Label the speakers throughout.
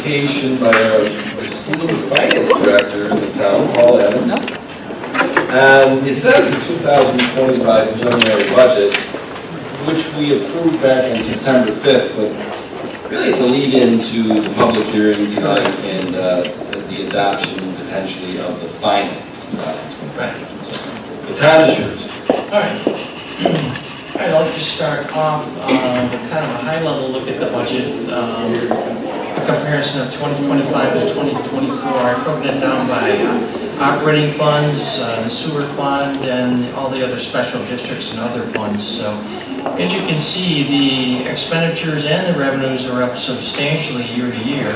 Speaker 1: clarification by our esteemed finance director in the town, Paul Evans. And it says the 2025 preliminary budget, which we approved back on September 5th, but really it's a lead-in to the public hearing tonight and the adoption potentially of the final 2025 budget. So the time is yours.
Speaker 2: All right. I'd like to start off with kind of a high-level look at the budget, a comparison of 2025 to 2024. I broke it down by operating funds, the sewer fund, and all the other special districts and other funds. So, as you can see, the expenditures and the revenues are up substantially year to year.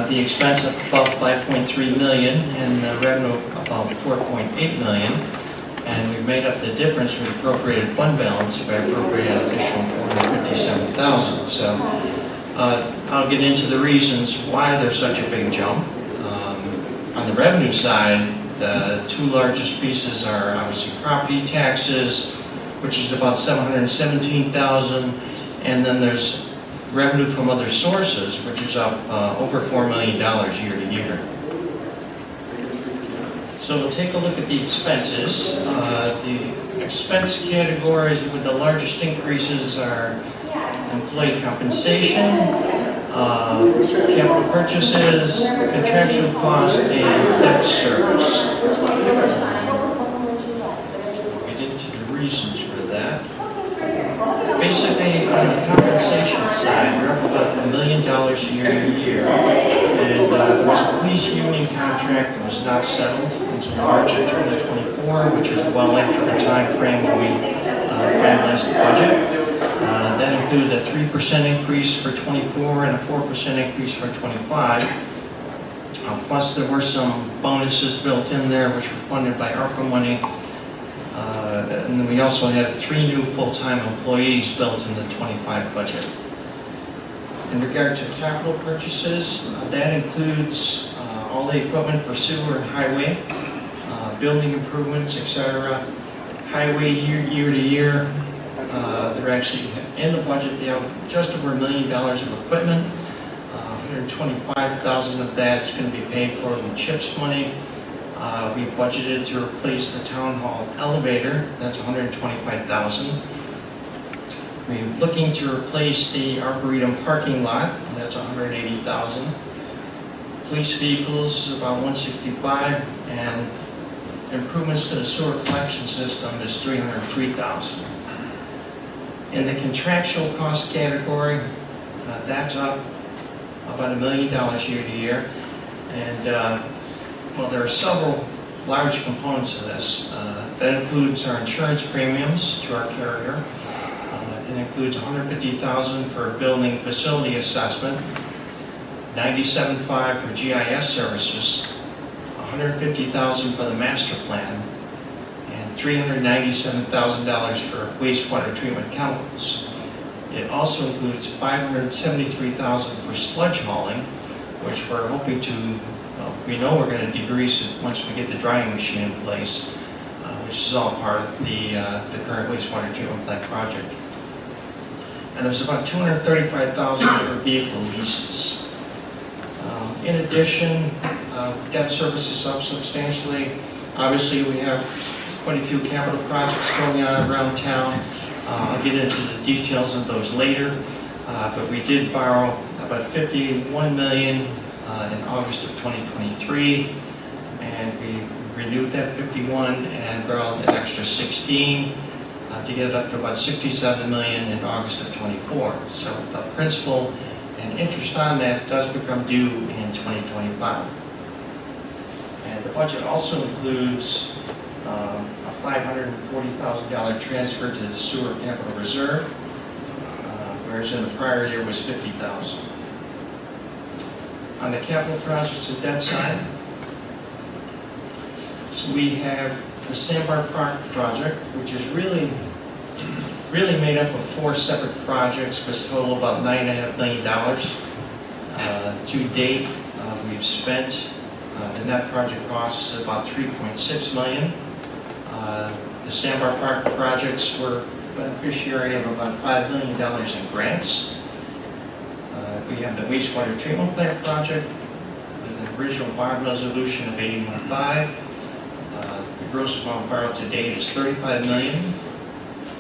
Speaker 2: The expense up about 5.3 million, and the revenue about 4.8 million. And we made up the difference with appropriated fund balance by appropriating an additional 457,000. So I'll get into the reasons why there's such a big jump. On the revenue side, the two largest pieces are obviously property taxes, which is about 717,000, and then there's revenue from other sources, which is up over $4 million year to year. So we'll take a look at the expenses. The expense categories with the largest increases are employee compensation, capital purchases, contractual costs, and debt service. We'll get into the reasons for that. Basically, on the compensation side, we're up about $1 million year to year. And there was a police union contract that was not settled until March of 2024, which was well into the time frame when we finalized the budget. That included a 3% increase for 24 and a 4% increase for 25. Plus, there were some bonuses built in there, which were funded by ARPA money. And then we also had 3 new full-time employees built in the 25 budget. In regard to capital purchases, that includes all the equipment for sewer and highway, building improvements, etc. Highway year to year, they're actually in the budget. They have just over $1 million of equipment. 125,000 of that is going to be paid for with CHIPS money. We budgeted to replace the town hall elevator. That's 125,000. We're looking to replace the Arboretum parking lot. That's 180,000. Police vehicles is about 165, and improvements to the sewer collection system is 303,000. In the contractual cost category, that's up about $1 million year to year, and well, there are several large components of this. That includes our insurance premiums to our carrier. It includes $150,000 for building facility assessment, $97,500 for GIS services, $150,000 for the master plan, and $397,000 for wastewater treatment chemicals. It also includes $573,000 for sludge hauling, which we're hoping to, we know we're going to degrease it once we get the drying machine in place, which is all part of the current wastewater treatment plant project. And there's about $235,000 for vehicle leases. In addition, debt service is up substantially. Obviously, we have quite a few capital projects going on around town. I'll get into the details of those later. But we did borrow about $51 million in August of 2023, and we renewed that 51 and borrowed an extra 16 to get it up to about $67 million in August of 24. So the principal and interest on that does become due in 2025. And the budget also includes a $540,000 transfer to the sewer capital reserve, whereas in the prior year was $50,000. On the capital projects and debt side, so we have the Sandbar Park project, which is really made up of 4 separate projects, which total about $9.5 million. To date, we've spent the net project cost is about $3.6 million. The Sandbar Park projects were beneficiary of about $5 million in grants. We have the wastewater treatment plant project with an original bond resolution of 81.5. The gross amount borrowed to date is $35 million.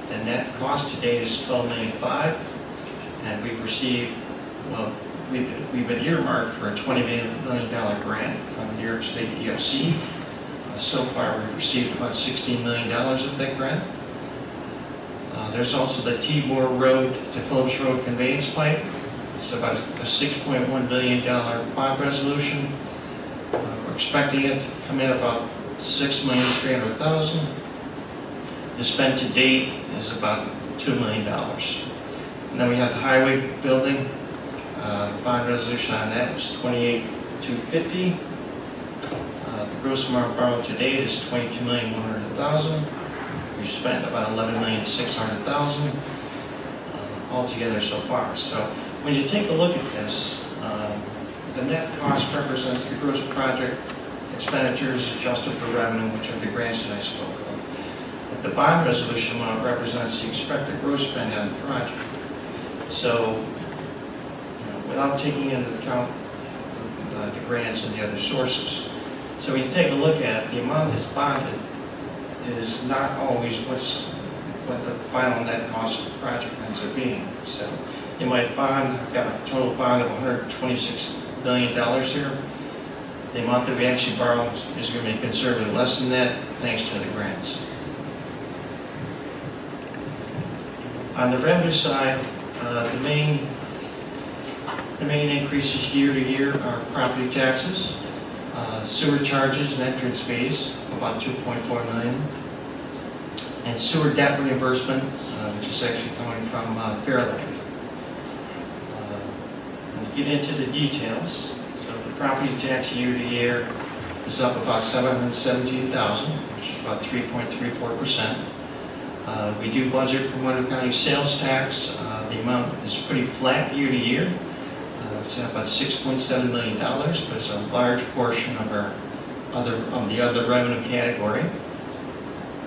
Speaker 2: The net cost to date is $12.5 million. And we've received, well, we've been earmarked for a $20 million grant from New York State EOC. So far, we've received about $16 million of that grant. There's also the T-Moore Road to Phillips Road conveyance pipe. It's about a $6.1 billion bond resolution. We're expecting it to come in about $6,300,000. The spend to date is about $2 million. And then we have the highway building. The bond resolution on that is $28,250,000. The gross amount borrowed to date is $22,100,000. We've spent about $11,600,000 altogether so far. So when you take a look at this, the net cost represents the gross project expenditures adjusted for revenue, which are the grants that I spoke of. But the bond resolution amount represents the expected gross spend on the project. So, without taking into account the grants and the other sources. So when you take a look at the amount that's bonded is not always what the final net cost of the project ends up being. So you might bond, I've got a total bond of $126 million here. The amount that we actually borrow is going to be considerably less than that, thanks to the grants. On the revenue side, the main increases year to year are property taxes, sewer charges and entrance fees, about $2.4 million, and sewer debt reimbursement, which is actually coming from Fairlane. When you get into the details, so the property tax year to year is up about $717,000, which is about 3.34%. We do budget for Monroe County sales tax. The amount is pretty flat year to year. It's at about $6.7 million, but it's a large portion of the other revenue category.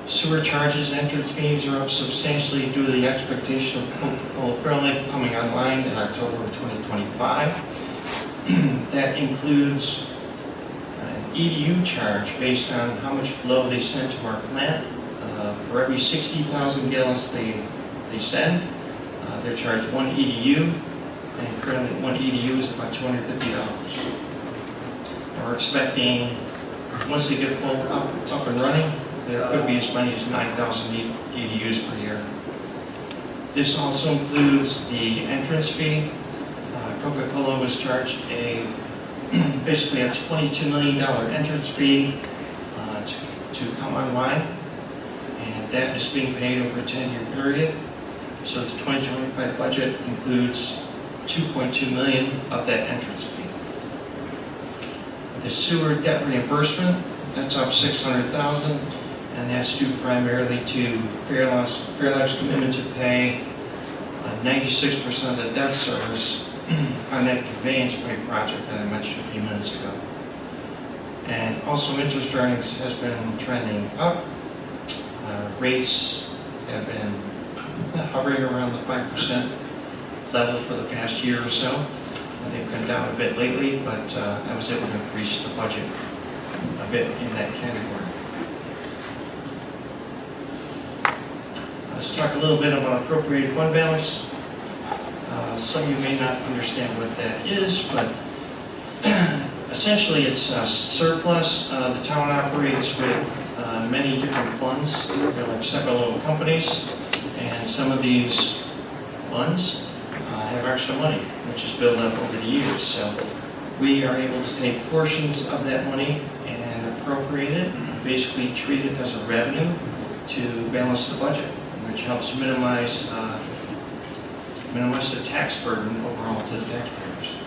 Speaker 2: Sewer charges and entrance fees are up substantially due to the expectation of Coca-Cola Fairlake coming online in October of 2025. That includes an EDU charge based on how much flow they send to our plant. For every 60,000 gallons they send, they're charged one EDU, and currently one EDU is about $250. And we're expecting, once they get full up and running, there could be as many as 9,000 EDUs per year. This also includes the entrance fee. Coca-Cola was charged basically a $22 million entrance fee to come online. And that is being paid over a 10-year period. So the 2025 budget includes $2.2 million of that entrance fee. The sewer debt reimbursement, that's up $600,000, and that's due primarily to Fairlife's commitment to pay 96% of the debt service on that conveyance pipe project that I mentioned a few minutes ago. And also interest earnings has been trending up. Rates have been hovering around the 5% level for the past year or so. They've come down a bit lately, but I was able to increase the budget a bit in that category. Let's talk a little bit about appropriated fund balance. Some of you may not understand what that is, but essentially it's a surplus. The town operates with many different funds. They're like several little companies, and some of these funds have extra money, which is built up over the years. So we are able to take portions of that money and appropriate it, and basically treat it as a revenue to balance the budget, which helps minimize the tax burden overall to the taxpayers.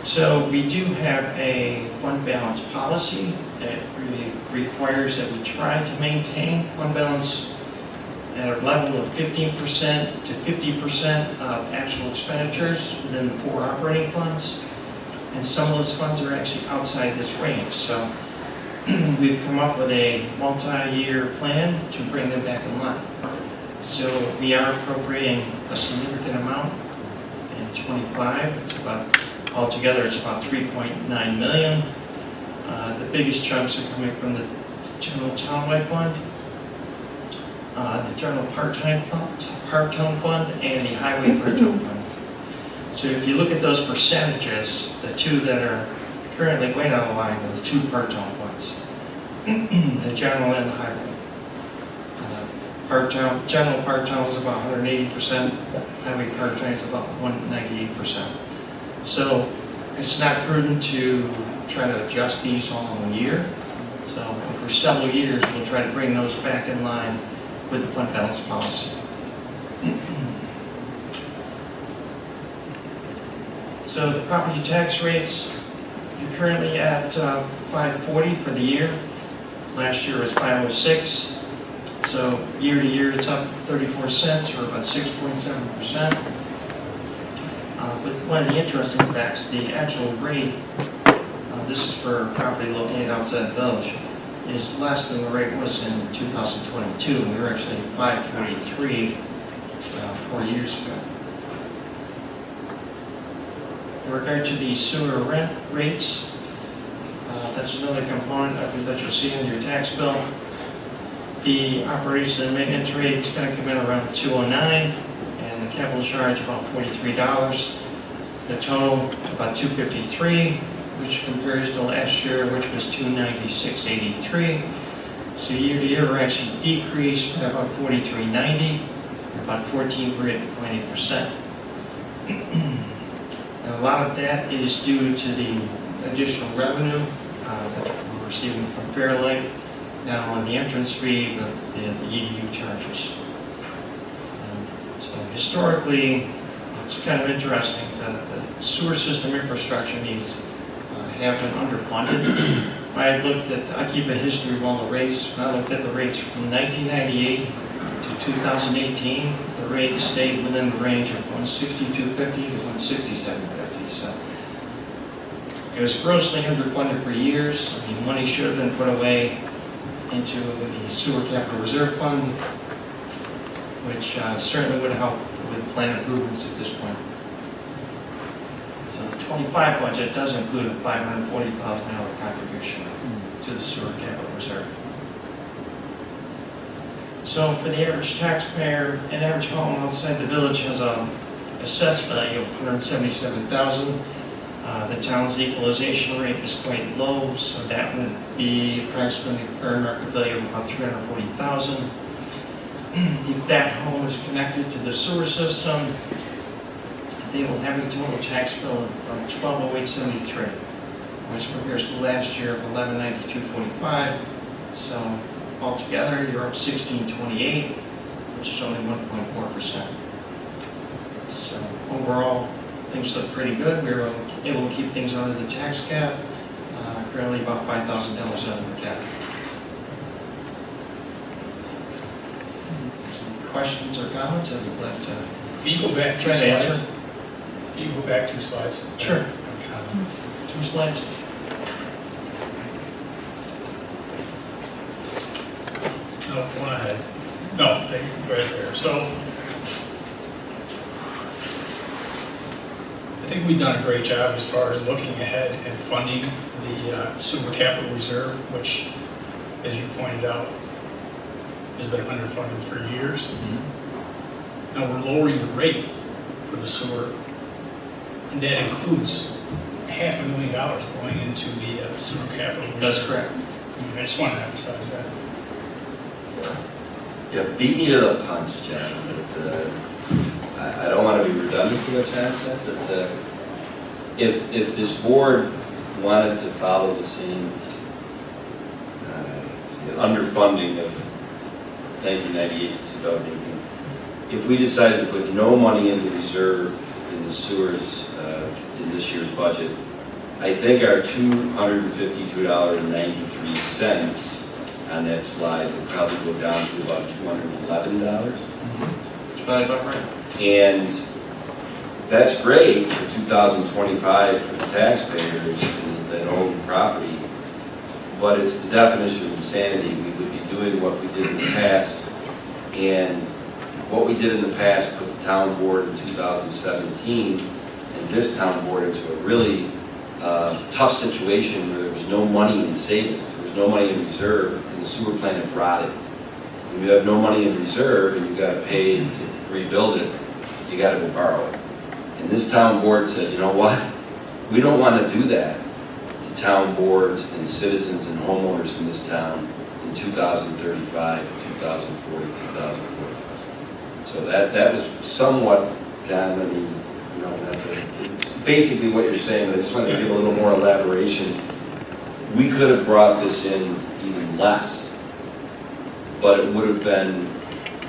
Speaker 2: So we do have a fund balance policy that really requires that we try to maintain fund balance at a level of 15% to 50% of actual expenditures within the 4 operating funds. And some of those funds are actually outside this range. So we've come up with a multi-year plan to bring them back in line. So we are appropriating a significant amount, and 25. It's about, altogether, it's about 3.9 million. The biggest chunks are coming from the general townwide fund, the general part-time fund, and the highway part-time fund. So if you look at those percentages, the two that are currently way down the line are the two part-time funds, the general and the highway. General part-time is about 180%, highway part-time is about 198%. So it's not prudent to try to adjust these all in a year. So for several years, we'll try to bring those back in line with the fund balance policy. So the property tax rates, you're currently at 540 for the year. Last year was 506. So year to year, it's up 34 cents, or about 6.7%. But one of the interesting facts, the actual rate, this is for property located outside the village, is less than the rate was in 2022. We were actually at 543 4 years ago. In regard to the sewer rent rates, that's another component that you'll see in your tax bill. The operation and maintenance rate is going to come in around 209, and the capital charge about $43. The total about 253, which compares to last year, which was 296.83. So year to year, we're actually decreased by about 43.90, about 14.8%. And a lot of that is due to the additional revenue that we're receiving from Fairlight, not only the entrance fee, but the EDU charges. So historically, it's kind of interesting that the sewer system infrastructure needs have been underfunded. I keep a history of all the rates. When I looked at the rates from 1998 to 2018, the rate stayed within the range of 162.50 to 167.50. So it was grossly underfunded for years. I mean, money should have been put away into the sewer capital reserve fund, which certainly would help with plan improvements at this point. So the 25 budget does include a $540,000 contribution to the sewer capital reserve. So for the average taxpayer, an average home outside the village has a assessed value of $177,000. The town's equalization rate is quite low, so that would be approximately fair market value of about $340,000. If that home is connected to the sewer system, they will have a total tax bill of $1,208.73, which compares to last year of $1,192.45. So altogether, you're up $1,628, which is only 1.4%. So overall, things look pretty good. We were able to keep things under the tax cap, currently about $5,000 under the cap. Questions or comments? I would like to.
Speaker 3: Can you go back two
Speaker 2: try to
Speaker 3: slides?
Speaker 2: answer.
Speaker 3: Can you go back 2 slides?
Speaker 2: Sure. 2 slides.
Speaker 3: No, one ahead. No, right there. So I think we've done a great job as far as looking ahead and funding the sewer capital reserve, which, as you pointed out, has been underfunded for years. Now we're lowering the rate for the sewer, and that includes $500,000 going into the sewer capital reserve.
Speaker 2: That's correct.
Speaker 3: I just want to emphasize that.
Speaker 1: Yeah, beat me to the punch, John, but I don't want to be redundant to what John said, but if this board wanted to follow the same underfunding of 1998 to 2018, if we decided to put no money in the reserve in the sewers in this year's budget, I think our $252.93 on that slide would probably go down to about $211.
Speaker 2: That's probably about right.
Speaker 1: And that's great for 2025 for the taxpayers that own property, but it's the definition of insanity. We would be doing what we did in the past, and what we did in the past put the town board in 2017 this town board into a really tough situation where there was no money in savings, there was no money in reserve, and the sewer plant had rotted. When you have no money in reserve and you've got to pay to rebuild it, you got to go borrow it. And this town board said, you know what? We don't want to do that to town boards and citizens and homeowners in this town in 2035, 2040, 2045. So that was somewhat, John, I mean, you know, it's basically what you're saying, but I just wanted to give a little more elaboration. We could have brought this in even less, but it would have been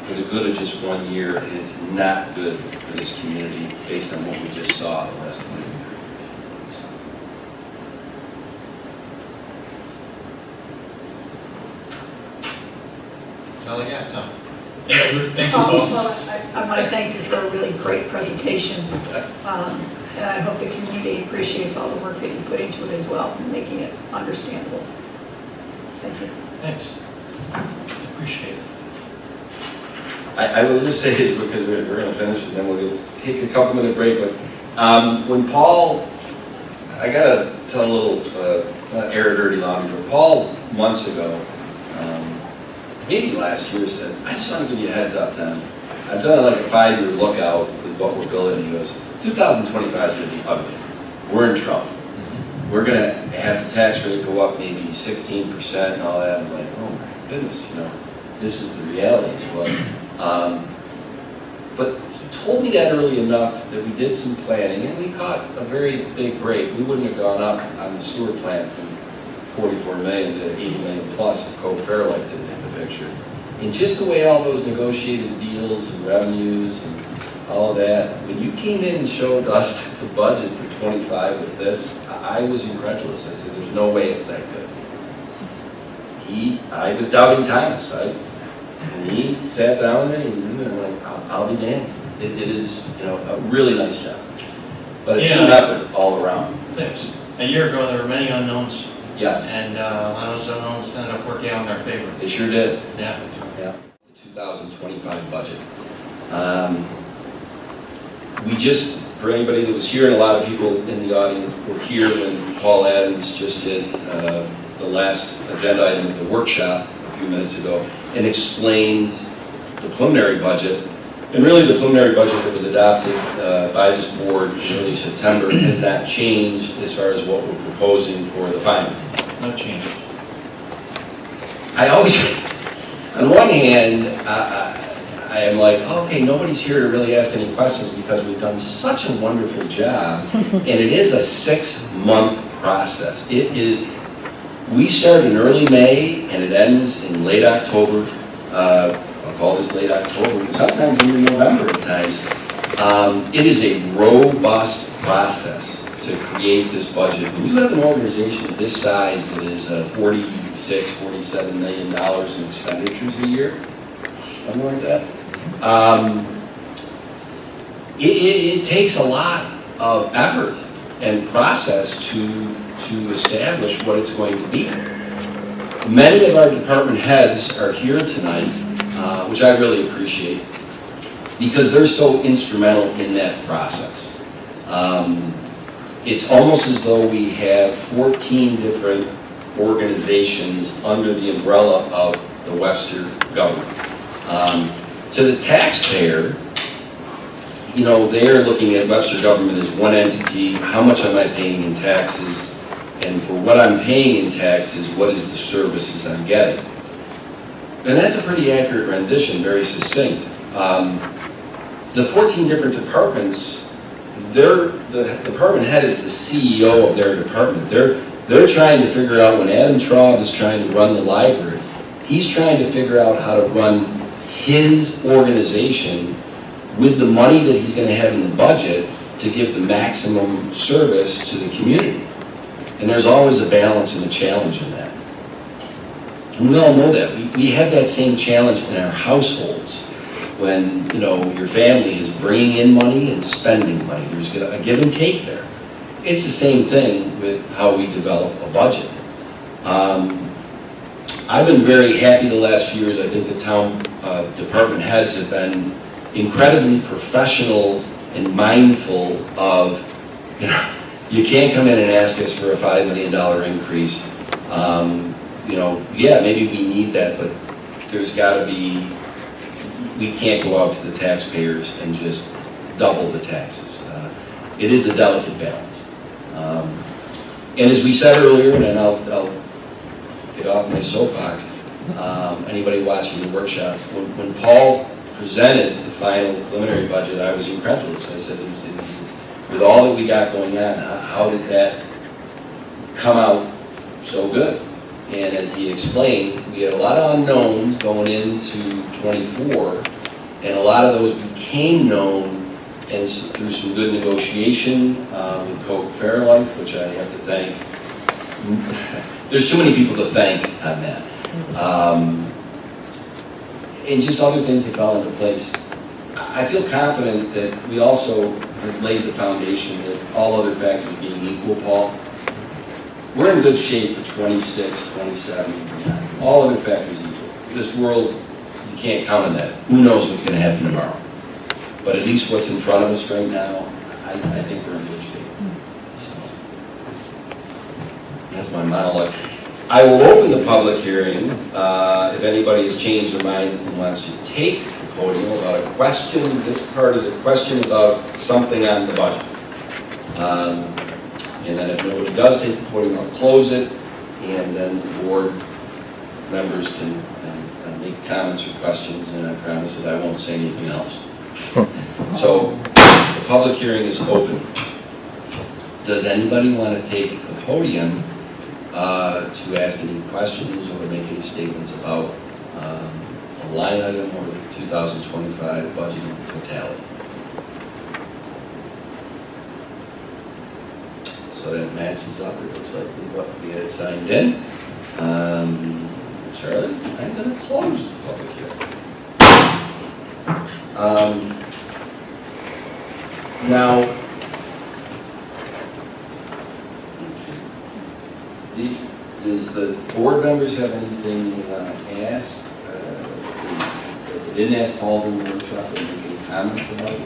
Speaker 1: for the good of just 1 year, and it's not good for this community based on what we just saw the last 20 years.
Speaker 2: All I got, Tom.
Speaker 3: Thank you, Paul.
Speaker 4: Well, I want to thank you for a really great presentation. And I hope the community appreciates all the work that you put into it as well, and making it understandable. Thank you.
Speaker 2: Thanks. Appreciate it.
Speaker 1: I will just say this because we're going to finish and then we'll take a couple minute break. But when Paul, I got to tell a little air dirty laundry. But Paul months ago, maybe last year, said, I just want to give you a heads up, Tom. I've done like a 5-year lookout with what we're building. He goes, 2025 is going to be ugly. We're in trouble. We're going to have the tax rate go up maybe 16% and all that. I'm like, oh my goodness, you know, this is the reality as well. But he told me that early enough that we did some planning and we caught a very big break. We wouldn't have gone up on the sewer plant from 44 million to 80 million plus if Code Fairlight didn't hit the picture. And just the way all those negotiated deals and revenues and all of that, when you came in and showed us that the budget for 25 was this, I was incredulous. I said, there's no way it's that good. I was doubting Thomas, and he sat down there and I'm like, I'll be damned. It is, you know, a really nice job. But it's an effort all around.
Speaker 2: Thanks. A year ago, there were many unknowns.
Speaker 1: Yes.
Speaker 2: And a lot of those unknowns ended up working out in our favor.
Speaker 1: They sure did.
Speaker 2: Yeah.
Speaker 1: Yeah. The 2025 budget. We just, for anybody that was here, and a lot of people in the audience were here when Paul Adams just did the last agenda item at the workshop a few minutes ago and explained the preliminary budget. And really the preliminary budget that was adopted by this board in early September has not changed as far as what we're proposing for the final.
Speaker 2: No change.
Speaker 1: I always, on one hand, I am like, okay, nobody's here to really ask any questions because we've done such a wonderful job, and it is a 6-month process. It is, we start in early May and it ends in late October. I'll call this late October, sometimes even November at times. It is a robust process to create this budget. When you have an organization of this size that is $46, $47 million in expenditures a year, something like that, it takes a lot of effort and process to establish what it's going to be. Many of our department heads are here tonight, which I really appreciate, because they're so instrumental in that process. It's almost as though we have 14 different organizations under the umbrella of the Webster government. To the taxpayer, you know, they're looking at Webster government as one entity. How much am I paying in taxes? And for what I'm paying in taxes, what is the services I'm getting? And that's a pretty accurate rendition, very succinct. The 14 different departments, the department head is the CEO of their department. They're trying to figure out, when Adam Traub is trying to run the library, he's trying to figure out how to run his organization with the money that he's going to have in the budget to give the maximum service to the community. And there's always a balance and a challenge in that. And we all know that. We have that same challenge in our households when, you know, your family is bringing in money and spending money. There's a give and take there. It's the same thing with how we develop a budget. I've been very happy the last few years. I think the town department heads have been incredibly professional and mindful of you know, you can't come in and ask us for a $5 million increase. You know, yeah, maybe we need that, but there's gotta be, we can't go out to the taxpayers and just double the taxes. It is a delicate balance. And as we said earlier, and I'll get off my soapbox, anybody watching the workshop, when Paul presented the final preliminary budget, I was incredulous. I said, with all that we got going on, how did that come out so good? And as he explained, we had a lot of unknowns going into 24, and a lot of those became known and through some good negotiation with Coke Fairlife, which I have to thank. There's too many people to thank on that. And just other things that fell into place. I feel confident that we also have laid the foundation that all other factors being equal, Paul, we're in good shape for 26, 27, all other factors equal. This world, you can't count on that. Who knows what's going to happen tomorrow? But at least what's in front of us right now, I think we're in good shape. So, that's my monologue. I will open the public hearing if anybody has changed their mind and wants to take the podium about a question. This part is a question about something on the budget. And then if nobody does take the podium, I'll close it, and then the board members can make comments or questions, and I promise that I won't say anything else. So, the public hearing is open. Does anybody want to take the podium to ask any questions or make any statements about a line item or the 2025 budget in totality? So that matches up, it looks like what we had signed in. Charlie, I'm going to close the public hearing. Now, does the board members have anything they want to ask? If they didn't ask Paul in the workshop, they make any comments about the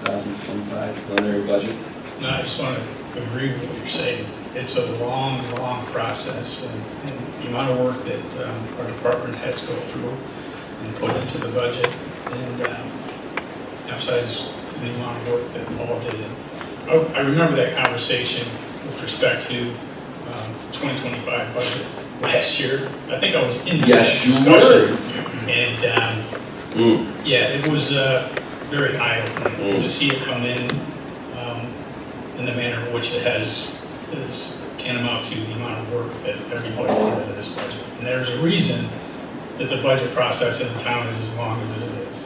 Speaker 1: 2025 preliminary budget?
Speaker 3: No, I just want to agree with what you're saying. It's a long, long process, and the amount of work that our department heads go through and put into the budget, and emphasize the amount of work that Paul did. I remember that conversation with respect to 2025 budget last year. I think I was in that discussion. And yeah, it was very eye-opening to see it come in the manner in which it has, is tantamount to the amount of work that everybody put into this budget. And there's a reason that the budget process in the town is as long as it is.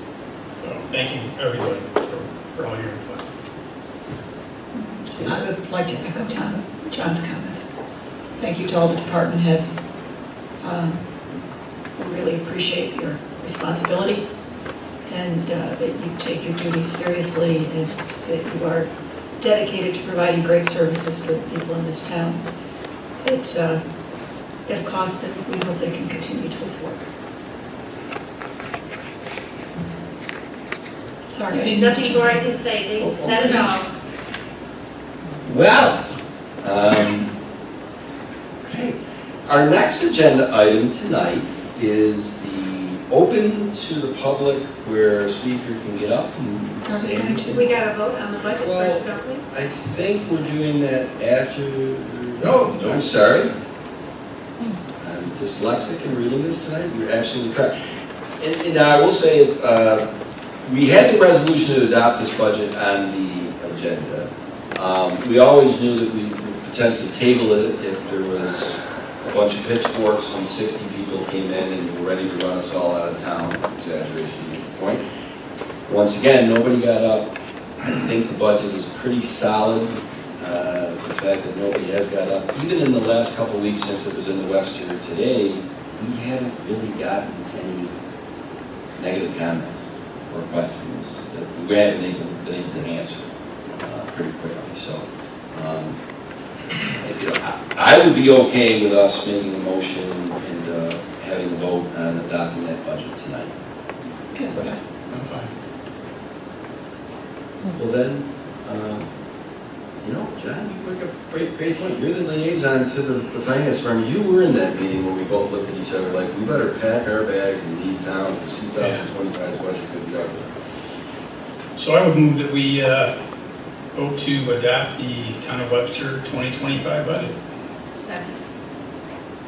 Speaker 3: So thank you, everybody, for all your input.
Speaker 4: I would like to echo John's comments. Thank you to all the department heads. We really appreciate your responsibility and that you take your duties seriously and that you are dedicated to providing great services for the people in this town. It's at a cost that we hope they can continue to afford. Sorry, I didn't.
Speaker 5: Nothing more I can say, they said it all.
Speaker 1: Well, okay. Our next agenda item tonight is the open to the public where a speaker can get up and say anything.
Speaker 5: We got to vote on the budget
Speaker 1: Well,
Speaker 5: first, don't we?
Speaker 1: I think we're doing that after, oh, I'm sorry. I'm dyslexic in reading this tonight, you're absolutely correct. And I will say, we had the resolution to adopt this budget on the agenda. We always knew that we would potentially table it if there was a bunch of pitchforks and 60 people came in and were ready to run us all out of town, exaggeration at the point. Once again, nobody got up. I think the budget is pretty solid. The fact that nobody has got up, even in the last couple of weeks since it was in the Webster today, we haven't really gotten any negative comments or questions that we haven't been able to answer pretty quickly. So I would be okay with us making a motion and having a vote on adopting that budget tonight.
Speaker 4: Yes, but
Speaker 3: I'm fine.
Speaker 1: Well then, You know, John, you make a great point. You're the liaison to the finance firm. You were in that meeting where we both looked at each other like, we better pack our bags and leave town because 2025's budget could be ugly.
Speaker 3: So I would move that we vote to adopt the Town of Webster 2025 budget.
Speaker 5: Second.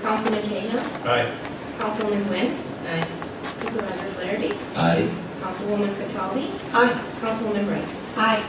Speaker 6: Councilman Cahill.
Speaker 3: Aye.
Speaker 6: Councilwoman Wynn.
Speaker 5: Aye.
Speaker 6: Supervisor Flaherty.
Speaker 1: Aye.
Speaker 6: Councilwoman Cataldi.
Speaker 4: Aye.
Speaker 6: Councilwoman Wright.
Speaker 5: Aye.